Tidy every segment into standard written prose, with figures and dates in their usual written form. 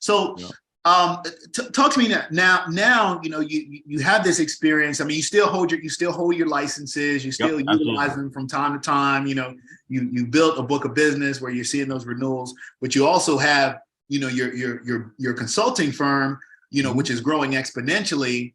So Yeah. Talk to me now, you have this experience. I mean, you still hold your licenses, you still utilize them from time to time. You built a book of business where you're seeing those renewals, but you also have, your consulting firm, which is growing exponentially,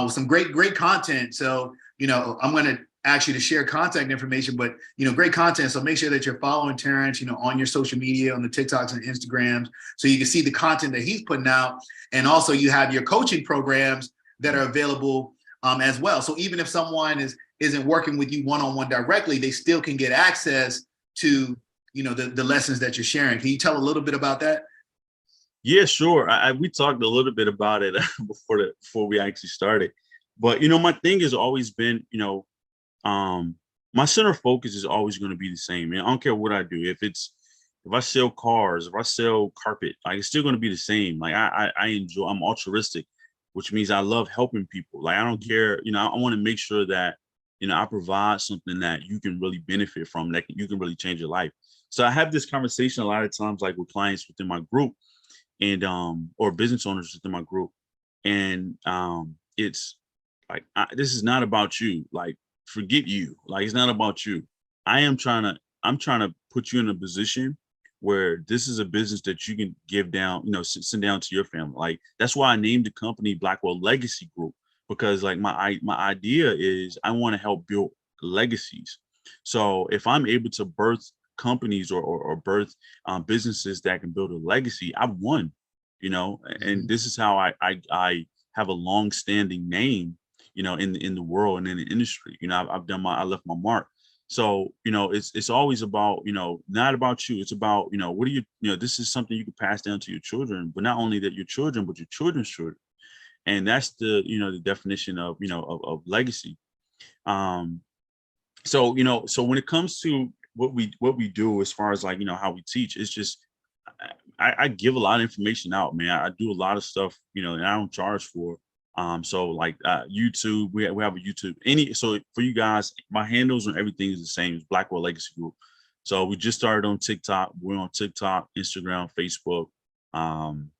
with some great content. So, I'm going to ask you to share contact information, but great content. So make sure that you're following Terrence, on your social media, on the TikToks and Instagrams, so you can see the content that he's putting out. And also you have your coaching programs that are available as well. So even if someone isn't working with you one-on-one directly, they still can get access to, the lessons that you're sharing. Can you tell a little bit about that? Yeah, sure. We talked a little bit about it before we actually started, but my thing has always been, my center of focus is always going to be the same. And I don't care what I do. If I sell cars, if I sell carpet, like it's still going to be the same. Like I'm altruistic, which means I love helping people. Like I don't care, I want to make sure that, I provide something that you can really benefit from, that you can really change your life. So I have this conversation a lot of times, like with clients within my group and, or business owners within my group. And it's like, this is not about you. Like, forget you. Like, it's not about you. I'm trying to put you in a position where this is a business that you can give down, send down to your family. Like, that's why I named the company Blackwell Legacy Group, because like my idea is I want to help build legacies. So if I'm able to birth companies or birth businesses that can build a legacy, I've won, and this is how I have a long-standing name, in the world and in the industry. I left my mark. So, it's always about, not about you. It's about, what do you, this is something you can pass down to your children, but not only that your children, but your children's children. And that's the definition of, of legacy. So, so when it comes to what we do as far as like, how we teach, it's just, I give a lot of information out, man. I do a lot of stuff, and I don't charge for. So like YouTube, we have a YouTube. So for you guys, my handles and everything is the same as Blackwell Legacy Group. So we just started on TikTok. We're on TikTok, Instagram, Facebook, and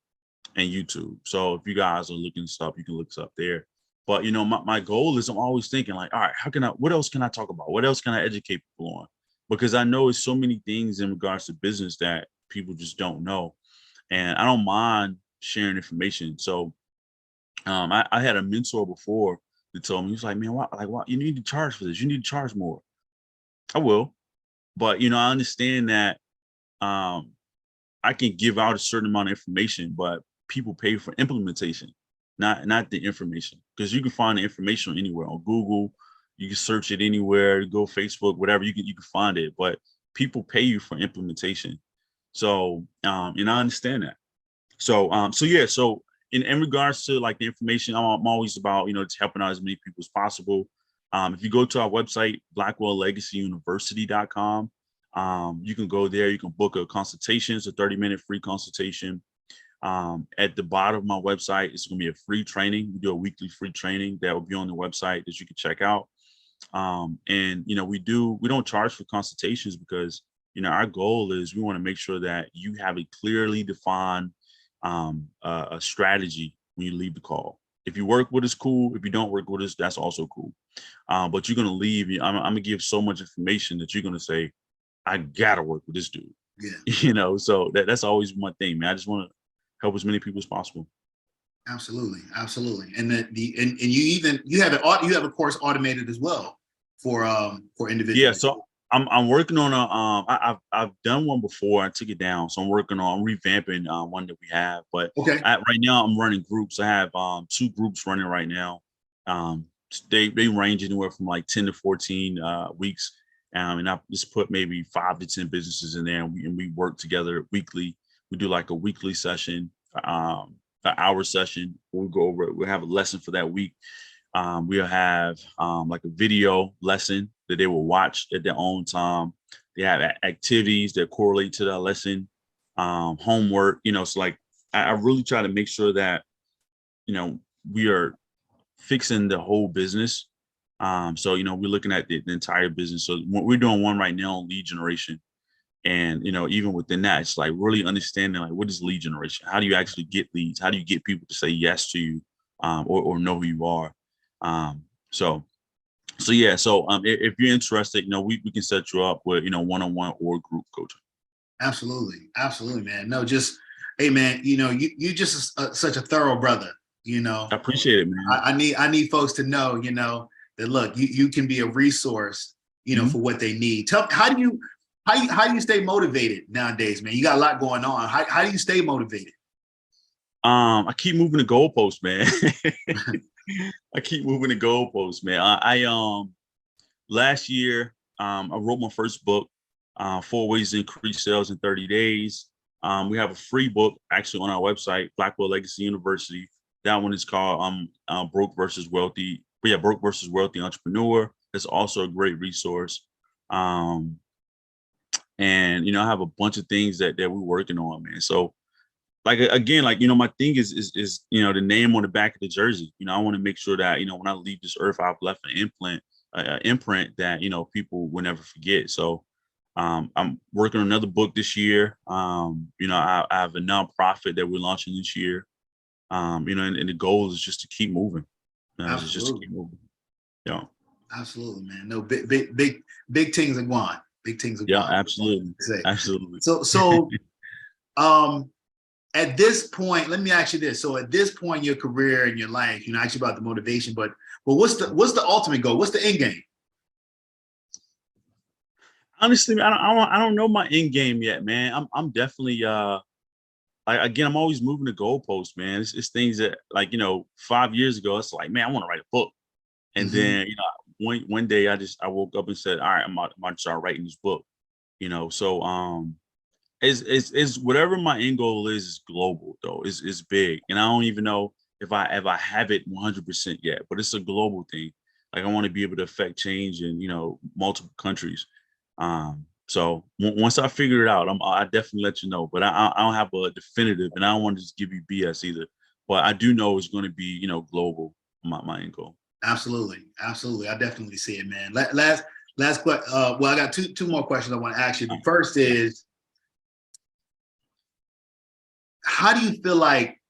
YouTube. So if you guys are looking stuff, you can look us up there. But my goal is, I'm always thinking like, all right, what else can I talk about? What else can I educate people on? Because I know it's so many things in regards to business that people just don't know. And I don't mind sharing information. So I had a mentor before that told me, he was like, man, why you need to charge for this? You need to charge more. I will. But, I understand that I can give out a certain amount of information, but people pay for implementation, not the information. Because you can find the information anywhere on Google. You can search it anywhere, go Facebook, whatever, you can find it. But people pay you for implementation. So, and I understand that. So, so in regards to like the information, I'm always about, just helping out as many people as possible. If you go to our website, blackwelllegacyuniversity.com, you can go there, you can book a consultation. It's a 30-minute free consultation. At the bottom of my website, it's going to be a free training. We do a weekly free training that will be on the website that you can check out. And, we don't charge for consultations because, our goal is we want to make sure that you have a clearly defined a strategy when you leave the call. If you work with us, cool. If you don't work with us, that's also cool. But you're going to leave. I'm going to give so much information that you're going to say, I got to work with this dude. Yeah. So that's always my thing, man. I just want to help as many people as possible. Absolutely. And you have a course automated as well for individuals. Yeah. So I'm working on I've done one before. I took it down, so I'm revamping one that we have. But okay, right now I'm running groups. I have 2 groups running right now. They range anywhere from like 10 to 14 weeks, and I just put maybe 5 to 10 businesses in there, and we work together weekly. We do like a weekly session, an hour session. We'll go over it. We'll have a lesson for that week. We'll have like a video lesson that they will watch at their own time. They have activities that correlate to that lesson, homework, so like I really try to make sure that, we are fixing the whole business. So, we're looking at the entire business. So we're doing one right now on lead generation. And, even within that, it's like really understanding, like, what is lead generation? How do you actually get leads? How do you get people to say yes to you, or know who you are? So yeah. So if you're interested, we can set you up with, one-on-one or group coaching. Absolutely. Absolutely, man. No, just, hey, man, you just such a thorough brother, I appreciate it, man. I need folks to know, that look, you can be a resource, for what they need. How do you stay motivated nowadays, man? You got a lot going on. How do you stay motivated? I keep moving the goalposts, man. I keep moving the goalposts, man. I last year, I wrote my first book, 4 Ways to Increase Sales in 30 Days. We have a free book actually on our website, Blackwell Legacy University. That one is called Broke versus Wealthy. But yeah, Broke versus Wealthy Entrepreneur. It's also a great resource. And I have a bunch of things that we're working on, man. So, like, again, like, my thing is the name on the back of the jersey. I want to make sure that, when I leave this earth, I've left an imprint that, people will never forget. So I'm working on another book this year. I have a nonprofit that we're launching this year. And the goal is just to keep moving. Just to keep moving. Yeah. Absolutely, man. No, big things are going. Big things are going. Yeah, absolutely. Absolutely. So at this point, let me ask you this. So at this point in your career and your life, I asked you about the motivation, but what's the ultimate goal? What's the end game? Honestly, I don't know my end game yet, man. I'm definitely again, I'm always moving the goalposts, man. It's things that, like, 5 years ago, it's like, man, I want to write a book. And then, one day I woke up and said, all right, I'm about to start writing this book. So it's whatever my end goal is global, though. It's big. And I don't even know if I have it 100% yet, but it's a global thing. Like, I want to be able to affect change in, multiple countries. So once I figure it out, I definitely let you know, but I don't have a definitive, and I don't want to just give you BS either, but I do know it's going to be, global, my end goal. Absolutely. I definitely see it, man. Last question. Well, I got two more questions I want to ask you. The first is, how do you feel like,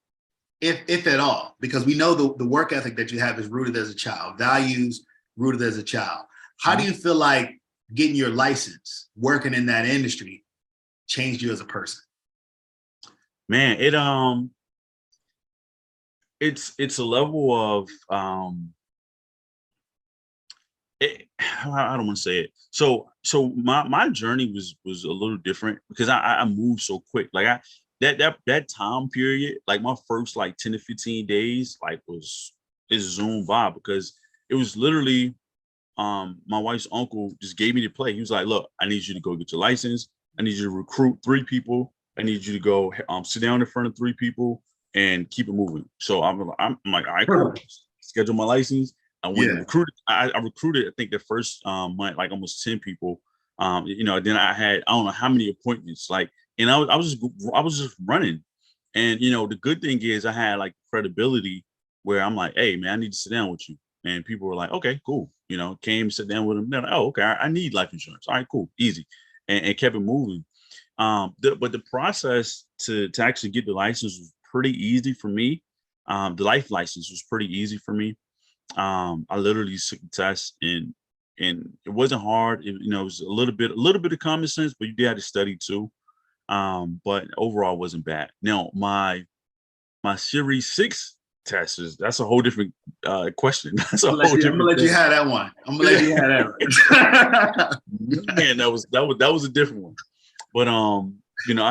if at all, because we know the work ethic that you have is rooted as a child, values rooted as a child. How do you feel like getting your license, working in that industry, changed you as a person? Man, it's a level of I don't want to say it. So my journey was a little different because I moved so quick. Like, that time period, like my first like 10 to 15 days, like it zoomed by, because it was literally my wife's uncle just gave me the play. He was like, look, I need you to go get your license. I need you to recruit 3 people. I need you to go sit down in front of 3 people and keep it moving. So I'm like, all right, cool. Schedule my license. I went and recruited. I recruited, I think, the first month, like almost 10 people. Then I had, I don't know how many appointments, like, and I was just running. And, the good thing is I had like credibility where I'm like, hey, man, I need to sit down with you. And people were like, okay, cool. Came, sit down with them. They're like, oh, okay, I need life insurance. All right, cool, easy. And kept it moving. But the process to actually get the license was pretty easy for me. The life license was pretty easy for me. I literally took the test, and it wasn't hard. It was a little bit of common sense, but you did have to study too. But overall it wasn't bad. Now my Series 6 test that's a whole different question. That's a whole different. I'm gonna let you have that one. Man, that was a different one. But I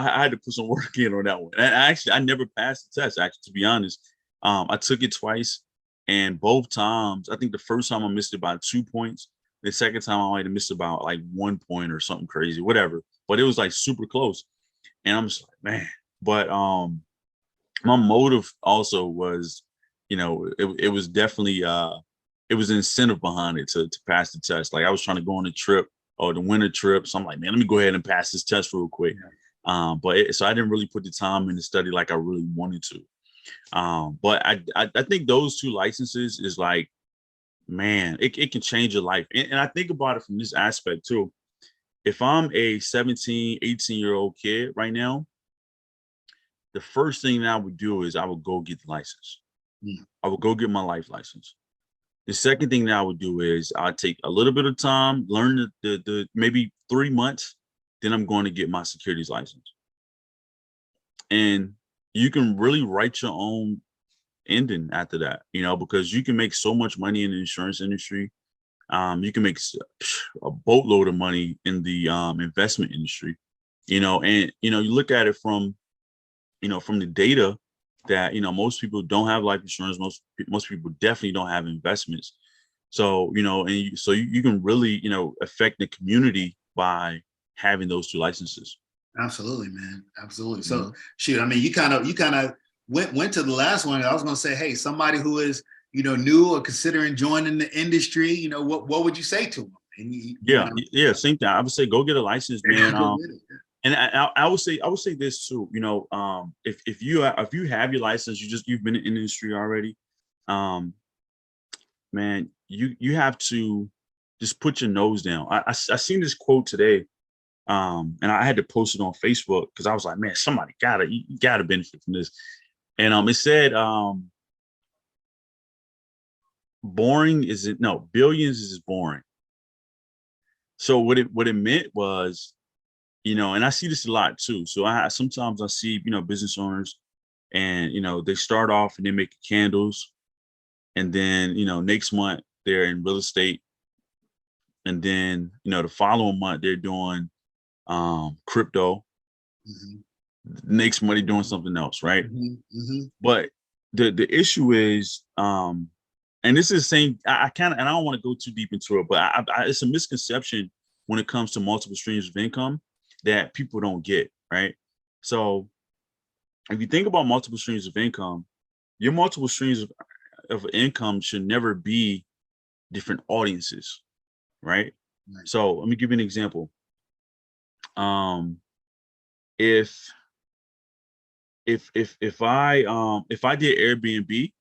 had to put some work in on that one. And I never passed the test, actually, to be honest. I took it twice, and both times, I think the first time I missed it by 2 points. The second time I might have missed about like 1 point or something crazy, whatever. But it was like super close. And I'm just like, man. But my motive also was, it was definitely it was incentive behind it to pass the test. Like, I was trying to go on a trip, or the winter trip. So I'm like, man, let me go ahead and pass this test real quick. So I didn't really put the time in to study like I really wanted to. But I think those 2 licenses is like, man, it can change your life. And I think about it from this aspect too. if I'm a 17, 18-year-old kid right now, the first thing that I would do is I would go get the license. I would go get my life license. The second thing that I would do is I'd take a little bit of time, learn the maybe 3 months, then I'm going to get my securities license. And you can really write your own ending after that, because you can make so much money in the insurance industry. You can make a boatload of money in the investment industry, and you look at it from the data that most people don't have life insurance. Most people definitely don't have investments. So you can really affect the community by having those two licenses. Absolutely, man. Absolutely. So shoot, I mean, you kind of went to the last one. I was going to say, hey, somebody who is new or considering joining the industry, what would you say to them? And yeah, same thing. I would say go get a license, man. And I would say this too. If you have your license, you've been in the industry already, man, you have to just put your nose down. I seen this quote today, and I had to post it on Facebook because I was like, man, somebody gotta benefit from this. And it said, billions is boring. So what it meant was, and I see this a lot too. So sometimes I see, business owners and, they start off and they make candles. And then, next month they're in real estate. And then, the following month they're doing crypto. Next month they're doing something else, right? But the issue is, and this is the same, I don't want to go too deep into it, but it's a misconception when it comes to multiple streams of income that people don't get, right? So if you think about multiple streams of income, your multiple streams of income should never be different audiences, right? So let me give you an example. If I did Airbnb,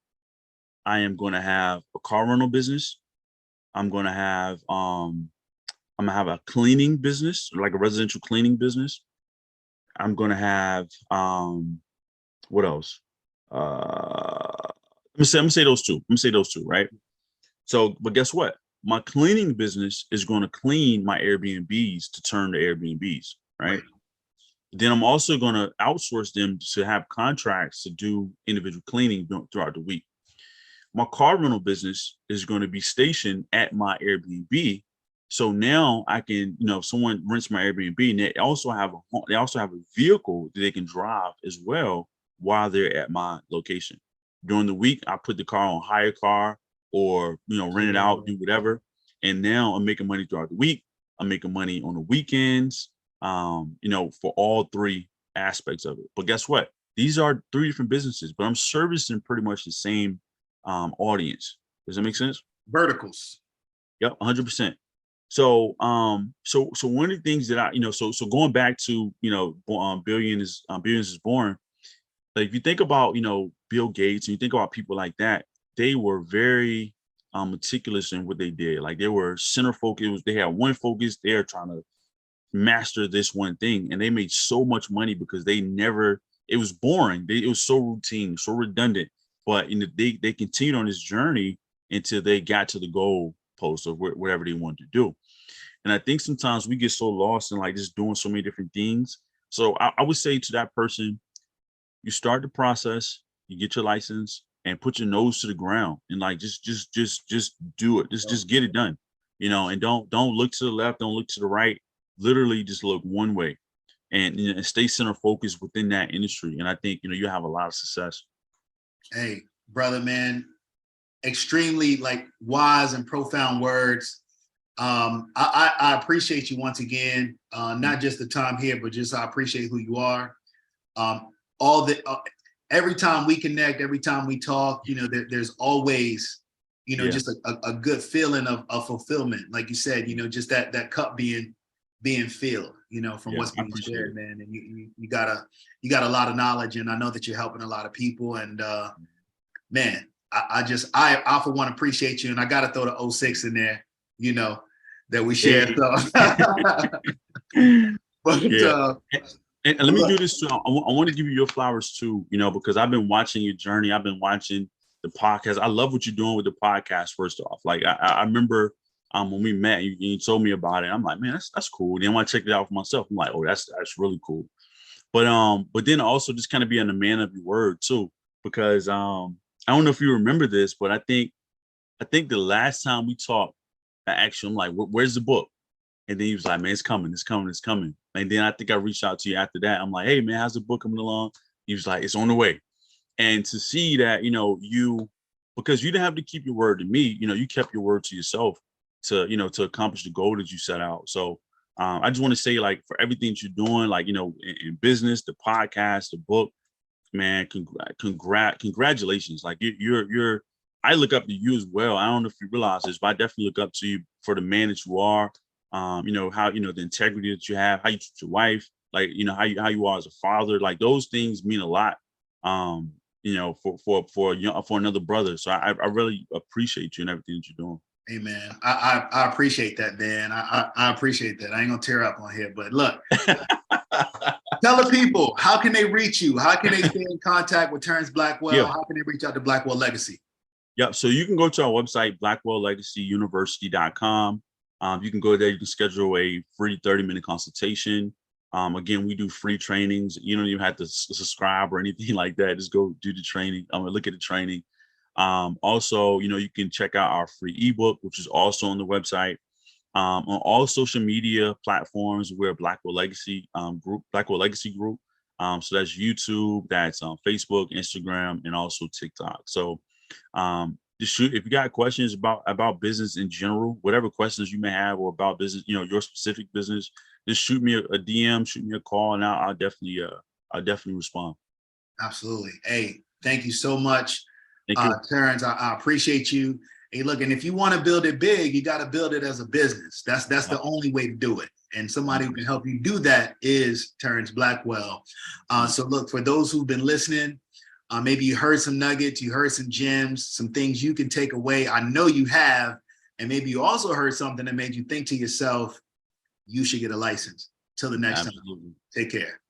I am going to have a car rental business. I'm going to have a cleaning business, like a residential cleaning business. I'm going to have what else? I'm gonna say those two. Right? So, but guess what? My cleaning business is going to clean my Airbnbs to turn to Airbnbs, right? Then I'm also going to outsource them to have contracts to do individual cleaning throughout the week. My car rental business is going to be stationed at my Airbnb. So now I can, if someone rents my Airbnb, and they also have a vehicle that they can drive as well while they're at my location. During the week, I put the car on hire car or rent it out, do whatever. And now I'm making money throughout the week. I'm making money on the weekends. For all three aspects of it. But guess what? These are three different businesses, but I'm servicing pretty much the same audience. Does that make sense? Verticals. Yep, 100%. So so one of the things that I so going back to billions is born. Like if you think about Bill Gates and you think about people like that, they were very meticulous in what they did. Like they were center focused. They had one focus. They are trying to master this one thing, and they made so much money because it was boring. It was so routine, so redundant. But they continued on this journey until they got to the goal post of whatever they wanted to do. And I think sometimes we get so lost in like just doing so many different things. So I would say to that person, you start the process, you get your license, and put your nose to the ground and like just do it. Just get it done. And don't look to the left, don't look to the right. Literally just look one way and stay center focused within that industry. And I think, you have a lot of success. Hey, brother, man, extremely like wise and profound words. I appreciate you once again, not just the time here, but just I appreciate who you are. Every time we connect, every time we talk, there's always, just a good feeling of fulfillment. Like you said, just that cup being filled, from what's being shared, man. And you got a lot of knowledge, and I know that you're helping a lot of people. And man, I for one appreciate you, and I got to throw the 06 in there. that we share. Yeah. So, but Yeah. And let me do this too. I want to give you your flowers too, you know, because I've been watching your journey. I've been watching the podcast. I love what you're doing with the podcast. First off, like I remember when we met, you told me about it. I'm like, man, that's cool. Then when I checked it out for myself, I'm like, oh, that's really cool. But then also just kind of being a man of your word too, because I don't know if you remember this, but I think the last time we talked, actually, I'm like, where's the book? And then he was like, man, it's coming. And then I think I reached out to you after that. I'm like, hey, man, how's the book coming along? He was like, it's on the way. And to see that, you know, because you didn't have to keep your word to me, you know, you kept your word to yourself to accomplish the goal that you set out. So I just want to say, like, for everything that you're doing, like, you know, in business, the podcast, the book, man, congratulations. Like I look up to you as well. I don't know if you realize this, but I definitely look up to you for the man that you are. You know, how, you know, the integrity that you have, how you treat your wife, like, you know, how you are as a father, like those things mean a lot, you know, for another brother. So I really appreciate you and everything that you're doing. Hey man, I appreciate that, Dan. I appreciate that. I ain't gonna tear up on here, but look, tell the people, how can they reach you? How can they stay in contact with Terrence Blackwell? Yeah. How can they reach out to Blackwell Legacy? Yep. So you can go to our website, blackwelllegacyuniversity.com. You can go there. You can schedule a free 30-minute consultation. Again, we do free trainings. You don't even have to subscribe or anything like that. Just go do the training. Look at the training. Also, you know, you can check out our free ebook, which is also on the website. On all social media platforms, we're Blackwell Legacy Blackwell Legacy Group. So that's YouTube, that's Facebook, Instagram, and also TikTok. So just shoot, if you got questions about business in general, whatever questions you may have, or about business, you know, your specific business, just shoot me a DM, shoot me a call, and I'll definitely respond. Absolutely. Hey, thank you so much, Thank you. Terrence. I appreciate you. Hey, look, and if you want to build it big, you got to build it as a business. That's the only way to do it. And somebody who can help you do that is Terrence Blackwell. So look, for those who've been listening, maybe you heard some nuggets, you heard some gems, some things you can take away. I know you have. And maybe you also heard something that made you think to yourself, you should get a license. Till the next time. Take care.